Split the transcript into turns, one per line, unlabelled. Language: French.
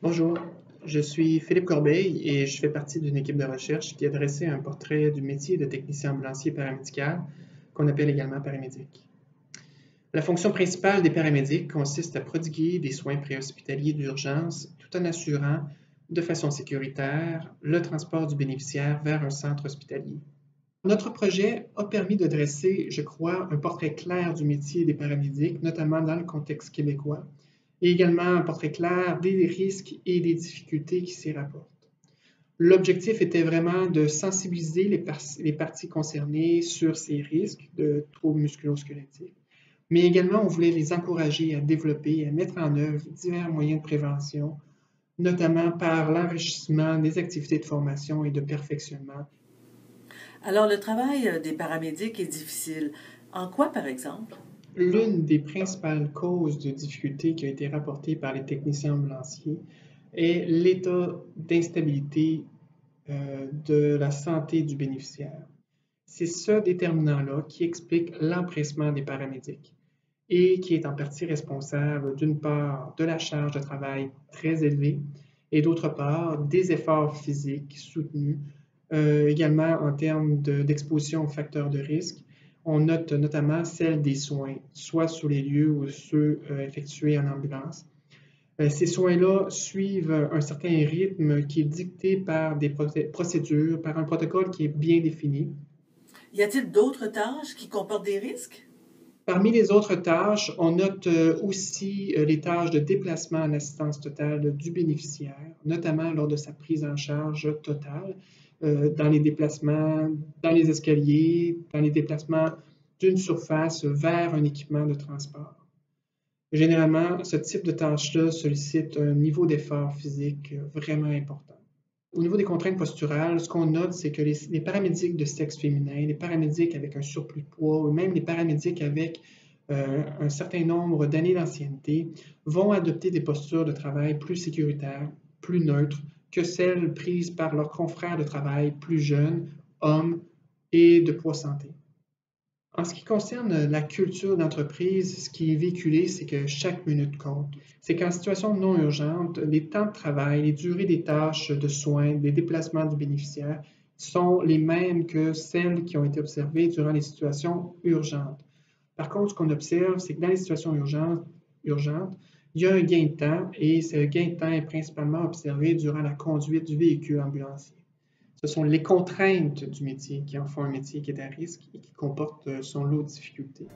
Bonjour, je suis Philippe Corbeil et je fais partie d'une équipe de recherche qui a dressé un portrait du métier de technicien ambulancier paramédical, qu'on appelle également paramédic. La fonction principale des paramédics consiste à prodiguer des soins préhospitaliers d'urgence tout en assurant, de façon sécuritaire, le transport du bénéficiaire vers un centre hospitalier. Notre projet a permis de dresser, je crois, un portrait clair du métier des paramédics, notamment dans le contexte québécois, et également un portrait clair des risques et des difficultés qui s'y rapportent. L'objectif était vraiment de sensibiliser les parties concernées sur ces risques de troubles musculo-squelettiques, mais également on voulait les encourager à développer et à mettre en œuvre divers moyens de prévention, notamment par l'enrichissement des activités de formation et de perfectionnement.
Alors, le travail des paramédics est difficile. En quoi, par exemple?
L'une des principales causes de difficultés qui a été rapportée par les techniciens ambulanciers est l'état d'instabilité de la santé du bénéficiaire. C'est ce déterminant-là qui explique l'empressement des paramédics et qui est en partie responsable d'une part de la charge de travail très élevée et d'autre part des efforts physiques soutenus, également en termes d'exposition aux facteurs de risque. On note notamment celle des soins, soit sur les lieux ou ceux effectués en ambulance. Ces soins-là suivent un certain rythme qui est dicté par des procédures, par un protocole qui est bien défini.
Y a-t-il d'autres tâches qui comportent des risques?
Parmi les autres tâches, on note aussi les tâches de déplacement en assistance totale du bénéficiaire, notamment lors de sa prise en charge totale, dans les déplacements, dans les escaliers, dans les déplacements d'une surface vers un équipement de transport. Généralement, ce type de tâche-là sollicite un niveau d'effort physique vraiment important. Au niveau des contraintes posturales, ce qu'on note, c'est que les paramédics de sexe féminin, les paramédics avec un surplus de poids, ou même les paramédics avec un certain nombre d'années d'ancienneté, vont adopter des postures de travail plus sécuritaires, plus neutres que celles prises par leurs confrères de travail plus jeunes, hommes et de poids santé. En ce qui concerne la culture d'entreprise, ce qui est véhiculé, c'est que chaque minute compte. C'est qu'en situation non urgente, les temps de travail, les durées des tâches de soins, des déplacements du bénéficiaire sont les mêmes que celles qui ont été observées durant les situations urgentes. Par contre, ce qu'on observe, c'est que dans les situations urgentes, il y a un gain de temps et ce gain de temps est principalement observé durant la conduite du véhicule ambulancier. Ce sont les contraintes du métier qui en font un métier qui est à risque et qui comporte son lot de difficultés.